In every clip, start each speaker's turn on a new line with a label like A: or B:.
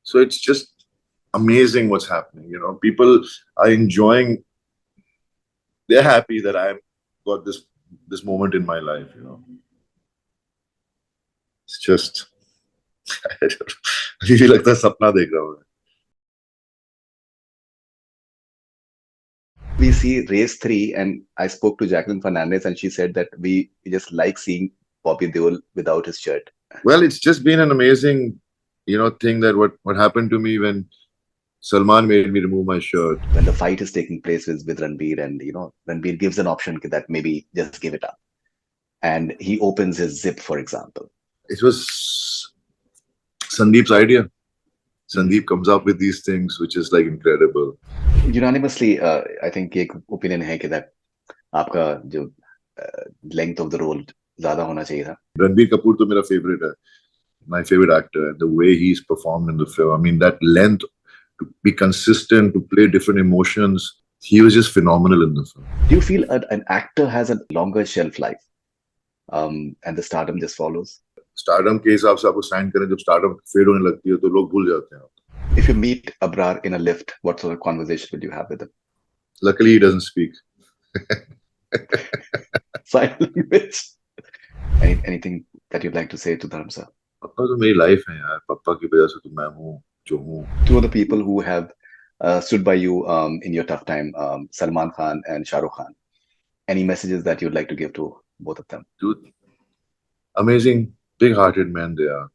A: So it's just amazing what's happening. People are enjoying. They're happy that I've got this moment in my life. It's just I don't know. मुझे लगता है सपना देख रहा हूँ मैं.
B: We see Race 3, and I spoke to Jacqueline Fernandez, and she said that we just like seeing Bobby Deol without his shirt.
A: Well, it's just been an amazing, thing that what happened to me when Salman made me remove my shirt.
B: When the fight is taking place with Ranbir, and Ranbir gives an option that maybe just give it up, and he opens his zip, for example.
A: It was Sandeep's idea. Sandeep comes up with these things, which is like incredible.
B: Unanimously, I think एक opinion है कि that आपका जो length of the role ज़्यादा होना चाहिए था.
A: Ranbir Kapoor तो मेरा favorite है, my favorite actor, and the way he's performed in the film. I mean, that length, to be consistent, to play different emotions, he was just phenomenal in the film.
B: Do you feel an actor has a longer shelf life, and the stardom just follows?
A: Stardom के हिसाब से आपको sign करें, जब stardom fade होने लगती है तो लोग भूल जाते हैं.
B: If you meet Abrar in a lift, what sort of conversation will you have with him?
A: Luckily, he doesn't speak.
B: Sign language. Anything that you'd like to say to Dharm sir?
A: पापा तो मेरी life है यार. पापा की वजह से तो मैं हूँ जो हूँ.
B: Two of the people who have stood by you in your tough time, Salman Khan and Shah Rukh Khan. Any messages that you'd like to give to both of them?
A: Dude, amazing, big-hearted men they are.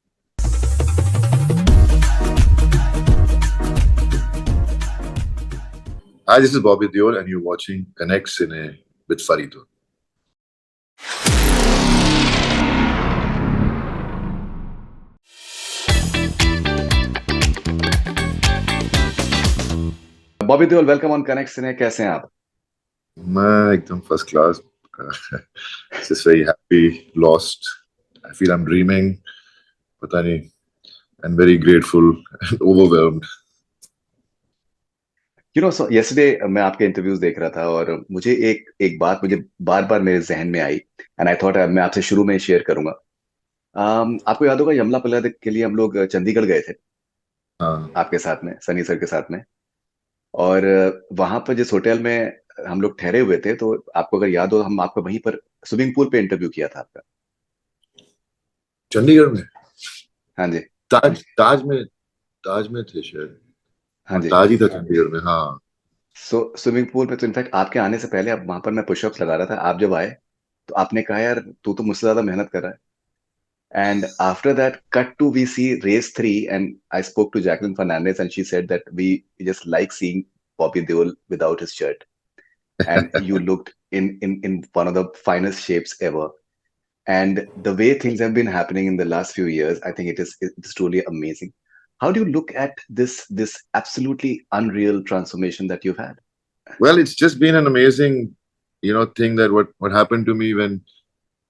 A: Hi, this is BobbyDeol, and you're watching Connect Cine with Faridoon.
B: BobbyDeol, welcome on Connect Cine. कैसे हैं आप?
A: मैं एकदम first class. Just very happy, lost. I feel I'm dreaming. पता नहीं. I'm very grateful and overwhelmed.
B: So yesterday मैं आपके interviews देख रहा था और मुझे एक बात मुझे बार बार मेरे जहन में आई, एंड आई थॉट मैं आपसे शुरू में शेयर करूंगा. आपको याद होगा यमला पल्ला के लिए हम लोग चंडीगढ़ गए थे.
A: हाँ.
B: आपके साथ में, सनी सर के साथ में, और वहां पर जिस होटल में हम लोग ठहरे हुए थे, तो आपको अगर याद हो, हम आपको वहीं पर स्विमिंग पूल पे इंटरव्यू किया था आपका.
A: चंडीगढ़ में.
B: हाँ जी.
A: ताज में थे शायद.
B: हाँ जी.
A: ताज ही था चंडीगढ़ में. हाँ.
B: सो स्विमिंग पूल पे तो इनफैक्ट आपके आने से पहले अब वहां पर मैं पुशअप्स लगा रहा था. आप जब आए तो आपने कहा, यार तू तो मुझसे ज्यादा मेहनत कर रहा है. And after that, cut to we see Race 3, and I spoke to Jacqueline Fernandez, and she said that we just like seeing Bobby Deol without his shirt, and you looked in one of the finest shapes ever. And the way things have been happening in the last few years, I think it's truly amazing. How do you look at this absolutely unreal transformation that you've had?
A: Well, it's just been an amazing, thing that what happened to me when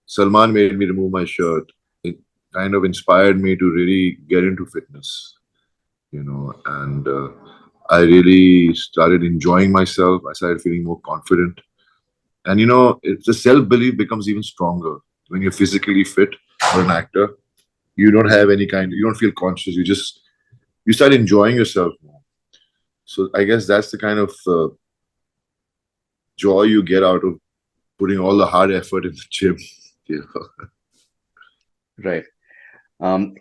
A: Salman made me remove my shirt. It kind of inspired me to really get into fitness, and I really started enjoying myself. I started feeling more confident, and it's the self-belief becomes even stronger when you're physically fit for an actor. You don't feel conscious. You start enjoying yourself more. So I guess that's the kind of joy you get out of putting all the hard effort in the gym.
B: Right.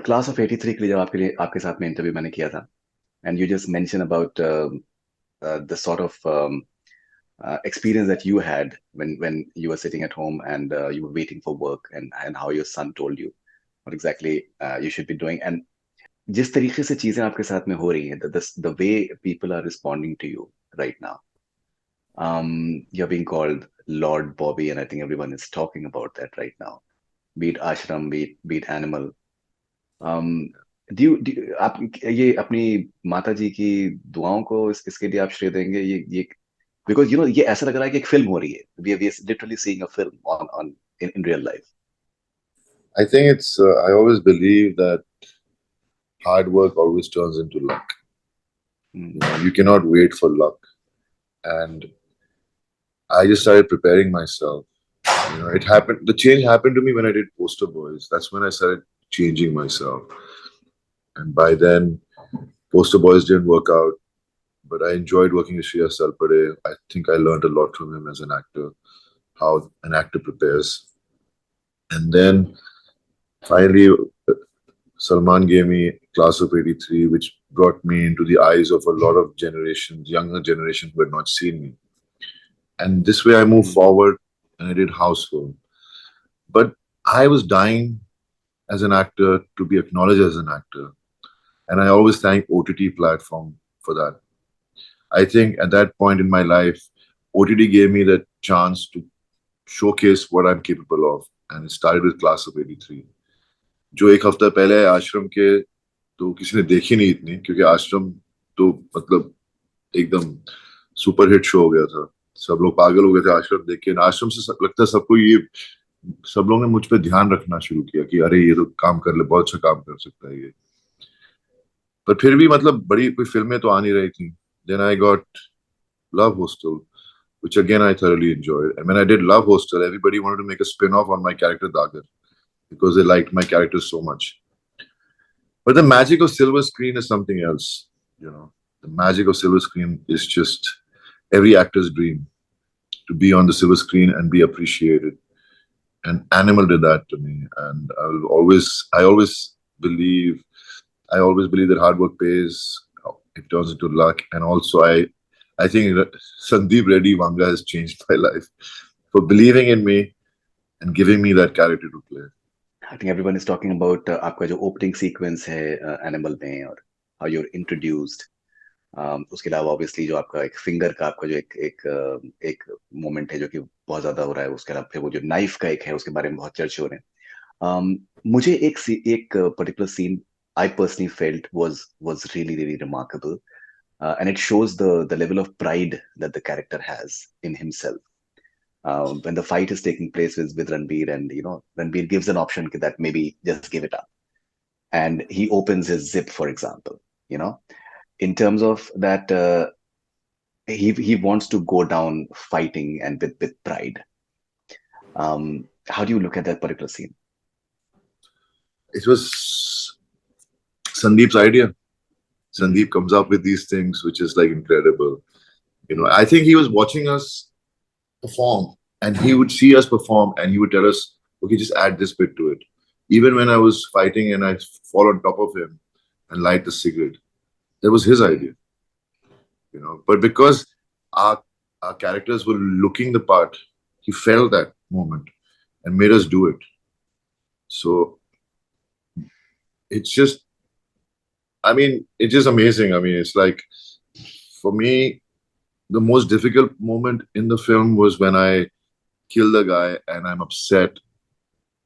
B: Class of 83 के लिए जब आपके साथ में interview मैंने किया था, and you just mentioned about the sort of experience that you had when you were sitting at home and you were waiting for work, and how your son told you what exactly you should be doing, and जिस तरीके से चीजें आपके साथ में हो रही हैं, the way people are responding to you right now. You're being called Lord Bobby, and I think everyone is talking about that right now. Be it ashram, be it animal. आप ये अपनी माता जी की दुआओं को इसके लिए आप श्रेय देंगे? ये because ये ऐसा लग रहा है कि एक फिल्म हो रही है. We are literally seeing a film in real life.
A: I think it's. I always believe that hard work always turns into luck. You cannot wait for luck, and I just started preparing myself. It happened. The change happened to me when I did Poster Boys. That's when I started changing myself, and by then, Poster Boys didn't work out, but I enjoyed working with Shreya Salpade. I think I learned a lot from him as an actor, how an actor prepares. And then finally, Salman gave me Class of '83, which brought me into the eyes of a lot of generations, younger generations who had not seen me. And this way I moved
B: Mm.
A: forward and I did Houseful. But I was dying as an actor to be acknowledged as an actor. And I always thank OTT platform for that. I think at that point in my life, OTT gave me the chance to showcase what I'm capable of. And it started with Class of '83. जो एक हफ्ता पहले है आश्रम के, तो किसी ने देखी नहीं इतनी, क्योंकि आश्रम तो मतलब एकदम सुपर हिट शो हो गया था. सब लोग पागल हो गए थे आश्रम देख के. आश्रम से लगता है सबको ये, सब लोग ने मुझ पे ध्यान रखना शुरू किया कि अरे ये तो काम कर ले, बहुत अच्छा काम कर सकता है ये. पर फिर भी मतलब बड़ी कोई फिल्में तो आ नहीं रही थी. Then I got love hostel, which again I thoroughly enjoyed. And when I did Love Hostel, everybody wanted to make a spin-off on my character Dagar because they liked my character so much. But the magic of silver screen is something else. You know, the magic of silver screen is just every actor's dream to be on the silver screen and be appreciated. And Animal did that to me. And believe, I always believe that hard work pays. It turns into luck. And also, I think Sandeep Reddy Vanga has changed my life for believing in me and giving me that character to play.
B: I think everyone is talking about आपका जो opening sequence है Animal में और how you're introduced. उसके अलावा obviously जो आपका एक फिंगर का आपका जो एक मोमेंट है जो कि बहुत ज्यादा हो रहा है. उसके अलावा फिर वो जो नाइफ का एक है उसके बारे में बहुत चर्चे हो रहे हैं. मुझे एक particular scene I personally felt was really remarkable, and it shows the level of pride that the character has in himself. When the fight is taking place with Ranbir, and Ranbir gives an option that maybe just give it up, and he opens his zip, for example. In terms of that, he wants to go down fighting and with pride. How do you look at that particular scene?
A: It was Sandeep's idea. Sandeep comes up with these things, which is like incredible. I think he was watching us perform, and he would see us perform, and he would tell us, "Okay, just add this bit to it." Even when I was fighting and I fall on top of him and light the cigarette, that was his idea. But because our characters were looking the part, he felt that moment and made us do it. So it's just, it's just amazing. It's like, for me, the most difficult moment in the film was when I kill the guy and I'm upset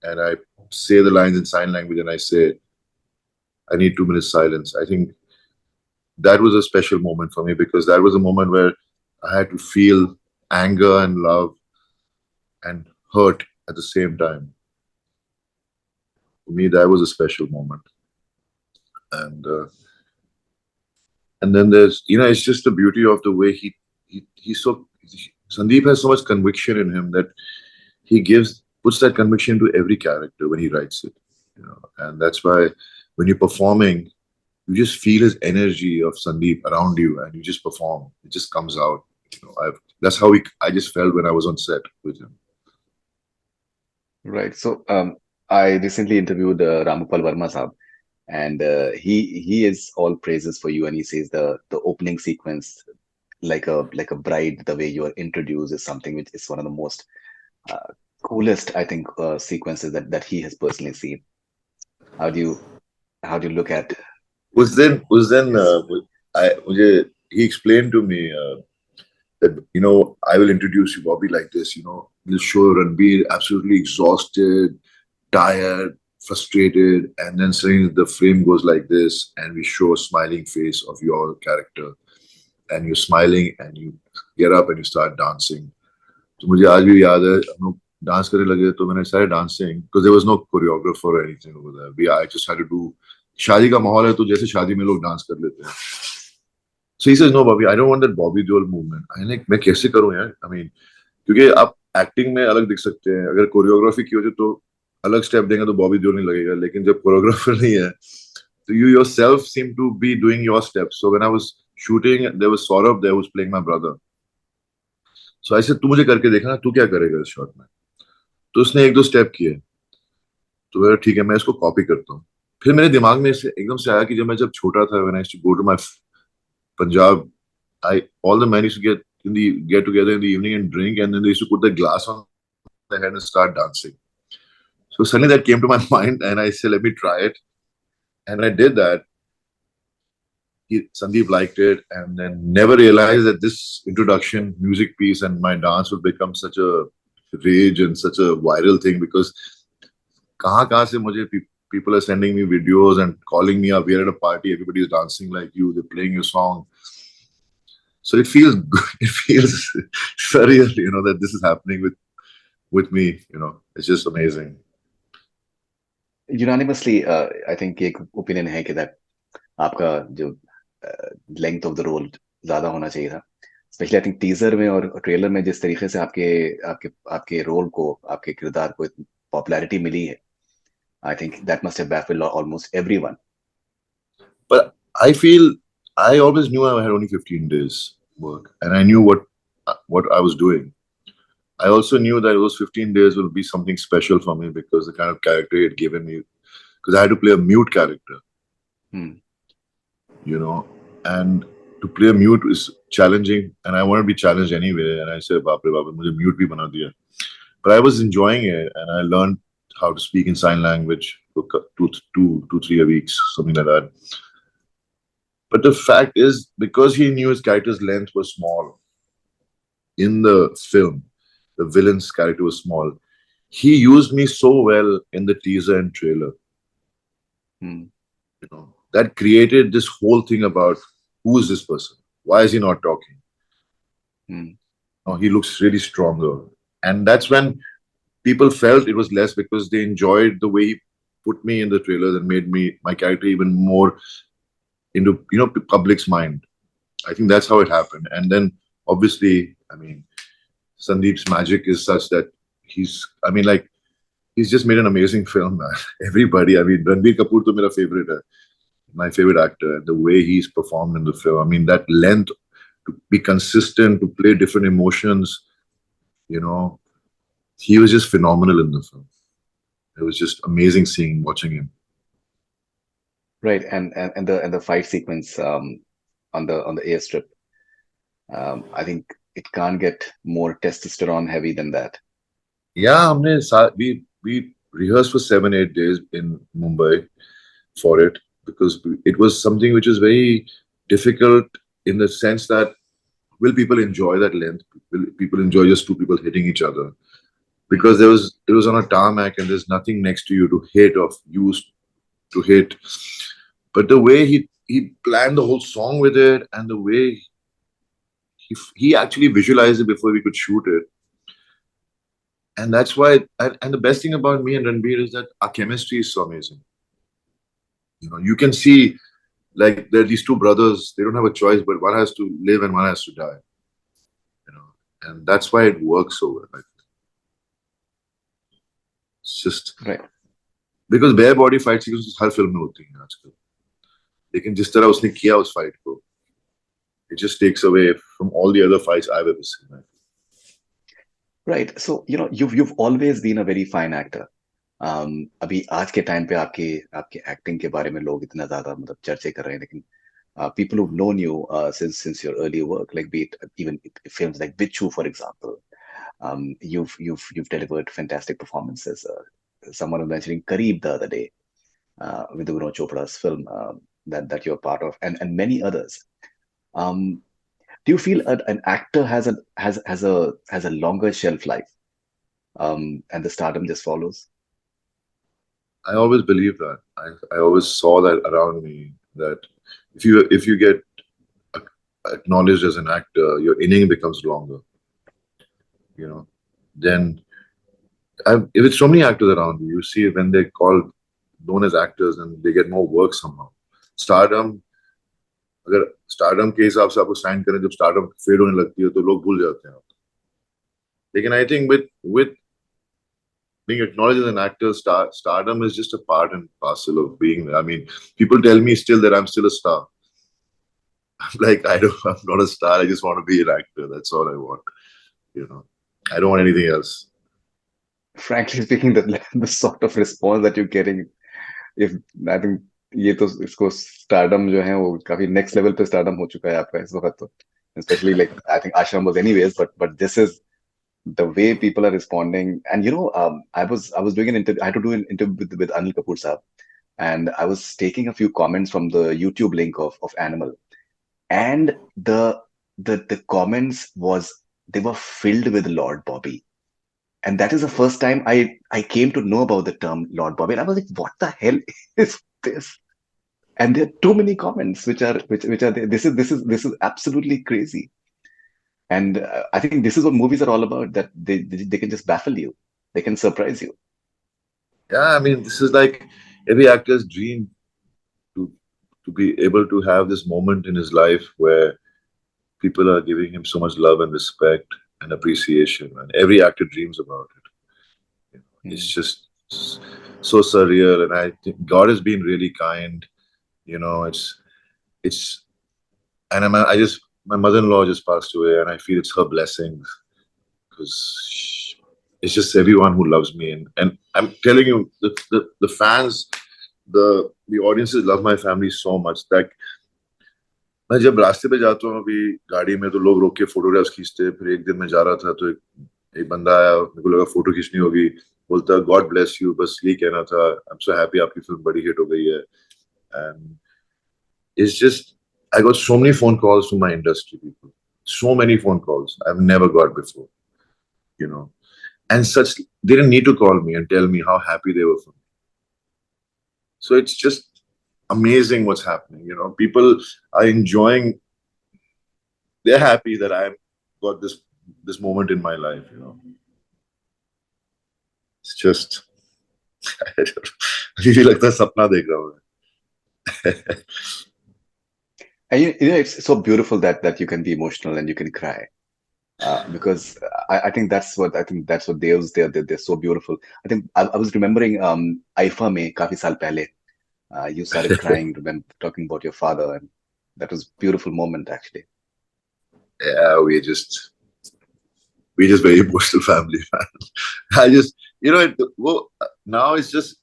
A: and I say the lines in sign language and I say, I need 2 minutes silence. I think that was a special moment for me because that was a moment where I had to feel anger and love and hurt at the same time. For me, that was a special moment. And then there's, it's just the beauty of the way Sandeep has so much conviction in him that he puts that conviction to every character when he writes it. And that's why when you're performing, you just feel his energy of Sandeep around you and you just perform. It just comes out. That's how I just felt when I was on set with him.
B: Right. So I recently interviewed Ramgopal Verma sahab, and he is all praises for you, and he says the opening sequence, like a bride, the way you are introduced is something which is one of the most coolest, I think, sequences that he has personally seen. How do you look at?
A: He explained to me that I will introduce you, Bobby, like this. We'll show Ranbir absolutely exhausted, tired, frustrated, and then suddenly the frame goes like this, and we show a smiling face of your character, and you're smiling, and you get up and you start dancing. So मुझे आज भी याद है हम लोग dance करने लगे तो मैंने started dancing because there was no choreographer or anything over there. I just had to do. शादी का माहौल है तो जैसे शादी में लोग डांस कर लेते हैं. So he says, "No, Bobby, I don't want that BobbyDeol movement." I'm like, मैं कैसे करूं यार? क्योंकि आप एक्टिंग में अलग दिख सकते हैं, अगर कोरियोग्राफी की हो तो अलग स्टेप देंगे तो BobbyDeol नहीं लगेगा, लेकिन जब कोरियोग्राफर नहीं है So you yourself seem to be doing your steps. So when I was shooting, there was Saurabh there who was playing my brother. So I said, तू मुझे करके देखना, तू क्या करेगा इस शॉट में? तो उसने एक दो स्टेप किए, तो मेरा ठीक है, मैं इसको कॉपी करता हूँ. फिर मेरे दिमाग में से एकदम से आया कि जब छोटा था, when I used to go to my Punjab, all the men used to get together in the evening and drink, and then they used to put the glass on their head and start dancing. So suddenly that came to my mind, and I said, let me try it, and I did that. Sandeep liked it, and then never realized that this introduction music piece and my dance would become such a rage and such a viral thing, because कहाँ से मुझे people are sending me videos and calling me up. We're at a party, everybody is dancing like you, they're playing your song. So it feels good. It feels surreal, that this is happening with me. It's just amazing.
B: Unanimously, I think एक opinion है कि that आपका जो length of the role ज्यादा होना चाहिए था. Specially I think teaser में और ट्रेलर में जिस तरीके से आपके आपके आपके रोल को, आपके किरदार को इतनी पॉपुलैरिटी मिली है, I think that must have baffled almost everyone.
A: But I always knew I had only 15 days work, and I knew what I was doing. I also knew that those 15 days will be something special for me, because the kind of character he had given me, because I had to play a mute character. And to play a mute is challenging, and I want to be challenged anyway. And I said, "Baap re baap, mujhe mute bhi bana diya." But I was enjoying it, and I learned how to speak in sign language for 3 weeks, something like that. But the fact is, because he knew his character's length was small in the film, the villain's character was small. He used me so well in the teaser and trailer. That created this whole thing about who is this person? Why is he not talking? He looks really stronger. And that's when people felt it was less, because they enjoyed the way he put me in the trailers and made my character even more into public's mind. I think that's how it happened. And then obviously, I mean, Sandeep's magic is such that he's just made an amazing film, man. Everybody, I mean, Ranbir Kapoor to my favorite, my favorite actor, and the way he's performed in the film. I mean, that length, to be consistent, to play different emotions, he was just phenomenal in the film. It was just amazing watching him.
B: Right, and the fight sequence on the airstrip. I think it can't get more testosterone heavy than that.
A: Yeah, we rehearsed for 7-8 days in Mumbai for it, because it was something which is very difficult, in the sense that, will people enjoy that length? Will people enjoy just two people hitting each other? Because it was on a tarmac, and there's nothing next to you to hit or use to hit. But the way he planned the whole song with it, and the way he actually visualized it before we could shoot it. And that's why, and the best thing about me and Ranbir is that our chemistry is so amazing. You can see, like, there are these two brothers, they don't have a choice, but one has to live and one has to die. And that's why it works so well. It's just
B: right,
A: because bare body fight sequences her film में होती हैं आजकल, लेकिन जिस तरह उसने किया उस fight को, it just takes away from all the other fights I've ever seen.
B: Right. So you've always been a very fine actor. अभी आज के टाइम पे आपके एक्टिंग के बारे में लोग इतना ज्यादा मतलब चर्चे कर रहे हैं, लेकिन people who've known you since your early work, like be it even films like Bichu, for example, you've delivered fantastic performances. Someone was mentioning Kareeb the other day, with Vidura Chopra's film that you're part of, and many others. Do you feel an actor has a longer shelf life, and the stardom just follows?
A: I always believe that. I always saw that around me, that if you get acknowledged as an actor, your inning becomes longer. Then if it's so many actors around you, you see when they're known as actors, and they get more work somehow. Stardom, अगर stardom के हिसाब से आपको sign करें, जब stardom fade होने लगती है तो लोग भूल जाते हैं. लेकिन I think with being acknowledged as an actor, stardom is just a part and parcel of being there. I mean, people tell me still that I'm still a star. I'm like, I'm not a star. I just want to be an actor. That's all I want. You know, I don't want anything else.
B: Frankly speaking, the sort of response that you're getting, if I think ये तो इसको stardom जो है वो काफी next level पे stardom हो चुका है आपका इस वक्त तो, especially like I think Ashram was anyways, but this is the way people are responding. And I was doing an interview. I had to do an interview with Anil Kapoor sahab, and I was taking a few comments from the YouTube link of Animal, and the comments was they were filled with Lord Bobby. And that is the first time I came to know about the term Lord Bobby. And I was like, what the hell is this? And there are too many comments which are there. This is absolutely crazy. And I think this is what movies are all about, that they can just baffle you. They can surprise you.
A: Yeah, I mean, this is like every actor's dream to to be able to have this moment in his life where people are giving him so much love and respect and appreciation, and every actor dreams about it. It's
B: Hmm.
A: just so surreal, and I think God has been really kind. You know, it's and I just my mother-in-law just passed away, and I feel it's her blessings because it's just everyone who loves me, and I'm telling you, the fans, the audiences love my family so much that मैं जब रास्ते पे जाता हूँ अभी गाड़ी में तो लोग रोक के फोटोग्राफ्स खींचते हैं। फिर एक दिन मैं जा रहा था तो एक बंदा आया, मेरे को लगा फोटो खींचनी होगी, बोलता गॉड ब्लेस यू, बस यही कहना था, आई एम सो हैप्पी आपकी फिल्म बड़ी हिट हो गई है। And it's just I got so many phone calls to my industry people, so many phone calls I've never got before, you know, and such they didn't need to call me and tell me how happy they were for me. So it's just amazing what's happening, you know. People are enjoying, they're happy that I've got this moment in my life, you know. It's just मुझे लगता है सपना देख रहा हूँ मैं।
B: And it's so beautiful that you can be emotional and you can cry. Because I think that's what they're so beautiful. I think I was remembering Aifa में काफी साल पहले you started crying, remember talking about your father, and that was beautiful moment actually.
A: Yeah, we just very emotional family, man. I just, you know, well, now it's just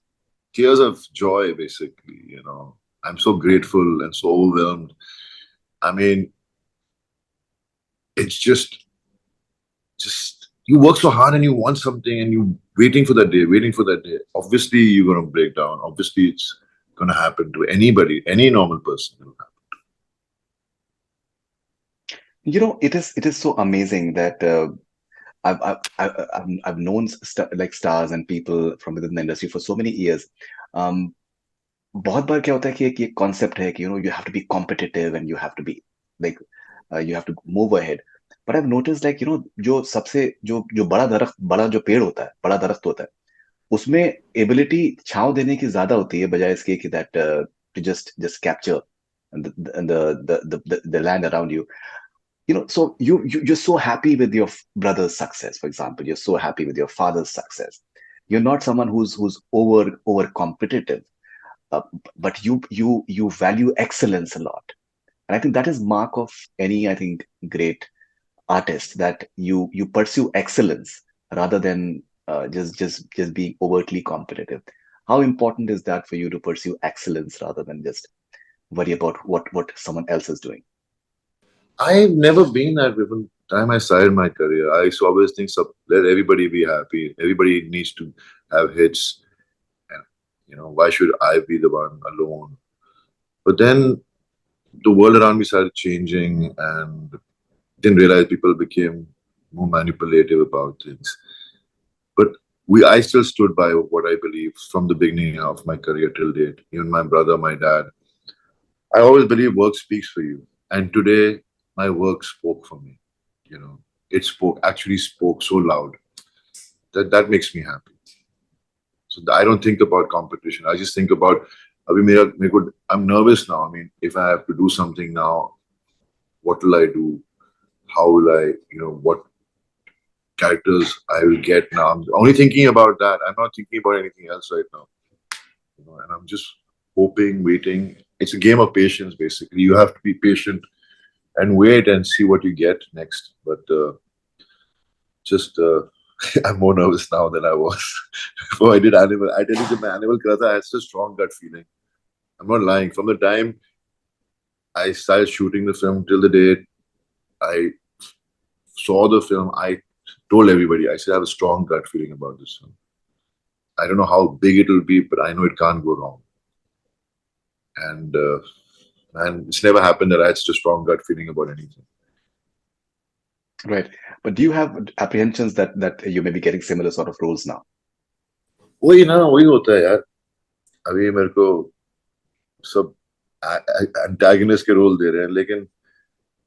A: tears of joy, basically. You know, I'm so grateful and so overwhelmed. I mean, it's just you work so hard and you want something and you waiting for that day, waiting for that day. Obviously, you're gonna break down. Obviously, it's gonna happen to anybody, any normal person.
B: It is so amazing that I've known like stars and people from within the industry for so many years. Um, बहुत बार क्या होता है कि एक ये concept है कि you have to be competitive and you have to be like you have to move ahead. But I've noticed like जो सबसे जो बड़ा जो पेड़ होता है, बड़ा दरख्त होता है, उसमें एबिलिटी छांव देने की ज्यादा होती है बजाय इसके कि that to just capture the land around you. So you're so happy with your brother's success, for example. You're so happy with your father's success. You're not someone who's over competitive, uh, but you value excellence a lot. And I think that is mark of any, I think, great artist, that you pursue excellence rather than just being overtly competitive. How important is that for you to pursue excellence rather than just worry about what someone else is doing?
A: I've never been that way from the time I started my career. I used to always think, let everybody be happy. Everybody needs to have hits. And, you know, why should I be the one alone? But then the world around me started changing and didn't realize people became more manipulative about things. But I still stood by what I believe from the beginning of my career till date. Even my brother, my dad. I always believe work speaks for you. And today, my work spoke for me. You know, it actually spoke so loud that makes me happy. So I don't think about competition. I just think about, I'm nervous now. I mean, if I have to do something now, what will I do? How will I, you know, what? characters I will get now. I'm only thinking about that. I'm not thinking about anything else right now. And I'm just hoping, waiting. It's a game of patience, basically. You have to be patient and wait and see what you get next. But just I'm more nervous now than I was before I did Animal. I tell you, the Animal Krata, I had such a strong gut feeling. I'm not lying. From the time I started shooting the film till the day I saw the film, I told everybody, I said, I have a strong gut feeling about this film. I don't know how big it will be, but I know it can't go wrong. And man, it's never happened that I had such a strong gut feeling about anything.
B: Right. But do you have apprehensions that you may be getting similar sort of roles now?
A: वही ना वही होता है यार अभी मेरे को सब antagonist के रोल दे रहे हैं लेकिन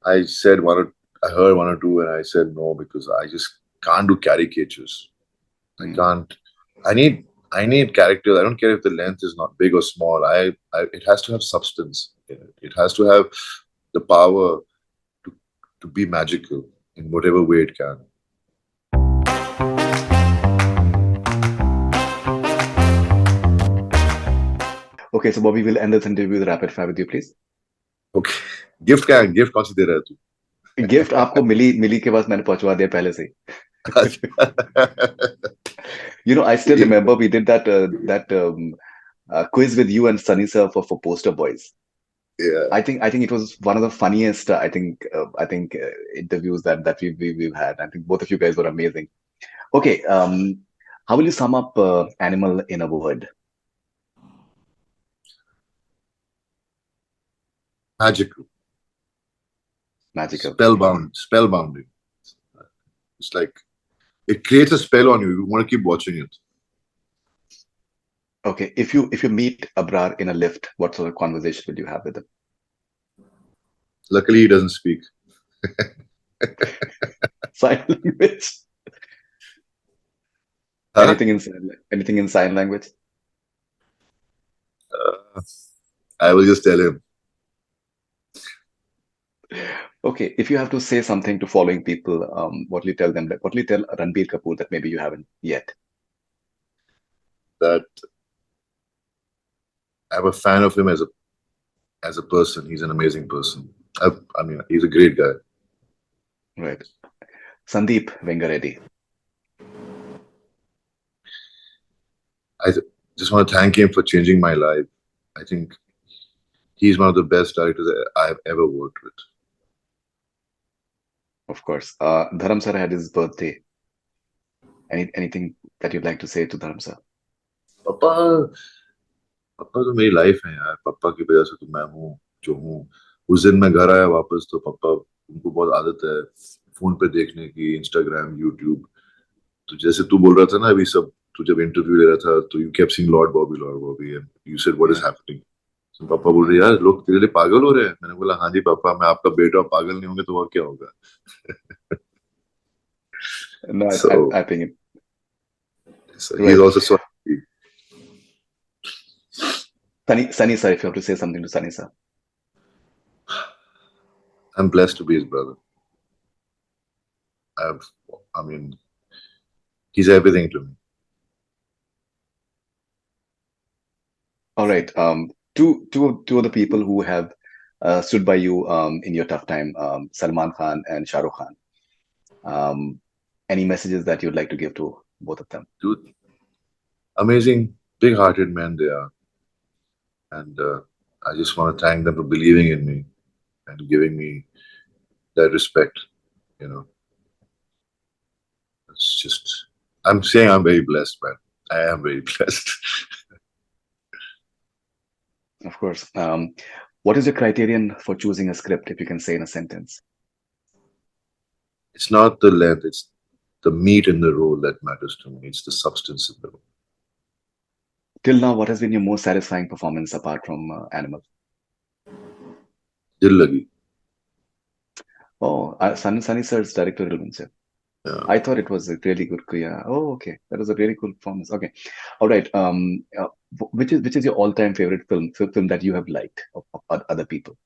A: I said I heard one or two and I said no because I just can't do caricatures. I can't. I need characters. I don't care if the length is not big or small. It has to have substance in it. It has to have the power to be magical in whatever way it can.
B: Okay, so Bobby, we'll end this interview with rapid fire with you, please.
A: Okay. Gift कौन सी दे रहा है तू?
B: Gift आपको मिली के पास मैंने पहुंचवा दिया पहले से I still remember we did that quiz with you and Sunny sir for Poster Boys.
A: Yeah.
B: I think it was one of the funniest interviews that we've had. I think both of you guys were amazing. Okay, how will you sum up Animal in a word?
A: Magical. Spellbounding. It's like it creates a spell on you. You want to keep watching it.
B: Okay, if you meet Abrar in a lift, what sort of conversation will you have with him?
A: Luckily, he doesn't speak.
B: Sign language.
A: Huh?
B: Anything in sign language?
A: I will just tell him.
B: Okay, if you have to say something to following people, what will you tell them? What will you tell Ranbir Kapoor that maybe you haven't yet?
A: That I'm a fan of him as a person. He's an amazing person. I mean, he's a great guy.
B: Right. Sandeep Vengareddy.
A: I just want to thank him for changing my life. I think he's one of the best directors I've ever worked with.
B: Of course. Dharam sir had his birthday. Anything that you'd like to say to Dharam sir?
A: पापा तो मेरी life है यार पापा की वजह से तो मैं हूँ जो हूँ उस दिन मैं घर आया वापस तो पापा उनको बहुत आदत है फोन पे देखने की इंस्टाग्राम यूट्यूब तो जैसे तू बोल रहा था ना अभी सब तू जब इंटरव्यू ले रहा था तो you kept seeing Lord Bobby and you said what is happening तो पापा बोल रहे यार लोग तेरे लिए पागल हो रहे हैं मैंने बोला हाँ जी पापा मैं आपका बेटा पागल नहीं होंगे तो और क्या होगा
B: No, I think
A: he's also so happy.
B: Sunny sir, if you have to say something to Sunny sir.
A: I'm blessed to be his brother. I mean, he's everything to me.
B: All right. Two of the people who have stood by you in your tough time, Salman Khan and Shah Rukh Khan. Any messages that you'd like to give to both of them?
A: Dude, amazing, big-hearted men they are. And I just want to thank them for believing in me and giving me that respect, It's just, I'm saying I'm very blessed, man. I am very blessed.
B: Of course. What is your criterion for choosing a script, if you can say in a sentence?
A: It's not the length, it's the meat in the role that matters to me. It's the substance in the role.
B: Till now, what has been your most satisfying performance apart from Animal?
A: Dil Lagi.
B: Oh, Sunny sir's directorial one, sir.
A: Yeah.
B: I thought it was a really good. Yeah. Oh, okay. That was a really cool performance. Okay. All right. Which is your all-time favorite film that you have liked of other people?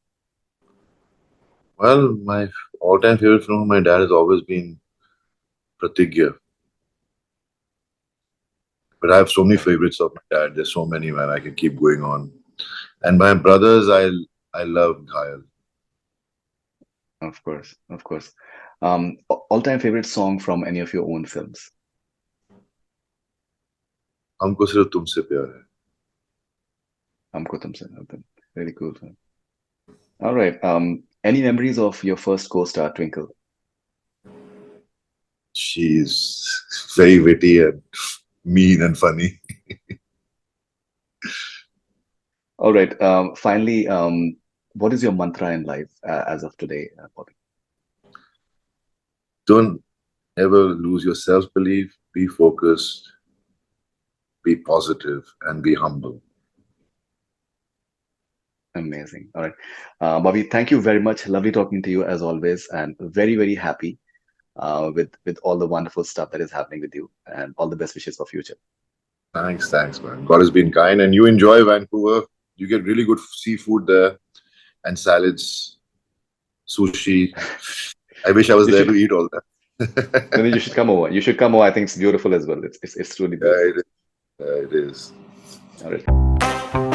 A: Well, my all-time favorite film of my dad has always been Pratigya. But I have so many
B: Correct.
A: favorites of my dad. There's so many, man. I can keep going on. And my brothers, I love Ghayal.
B: Of course, of course. All-time favorite song from any of your own films?
A: हमको सिर्फ तुमसे प्यार है.
B: Humko Tumse. Really cool. All right. Any memories of your first co-star, Twinkle?
A: She's very witty and mean and funny.
B: All right. Finally, what is your mantra in life as of today, Bobby?
A: Don't ever lose your self-belief. Be focused, be positive, and be humble.
B: Amazing. All right. Bobby, thank you very much. Lovely talking to you as always, and very, very happy with all the wonderful stuff that is happening with you, and all the best wishes for future.
A: Thanks, man. God has been kind, and you enjoy Vancouver. You get really good seafood there, and salads, sushi. I wish I was
B: You
A: there to
B: should,
A: eat all
B: no, no,
A: that.
B: you should come over. You should come over. I think it's beautiful as well. It's truly
A: Yeah,
B: beautiful.
A: it is.
B: All right.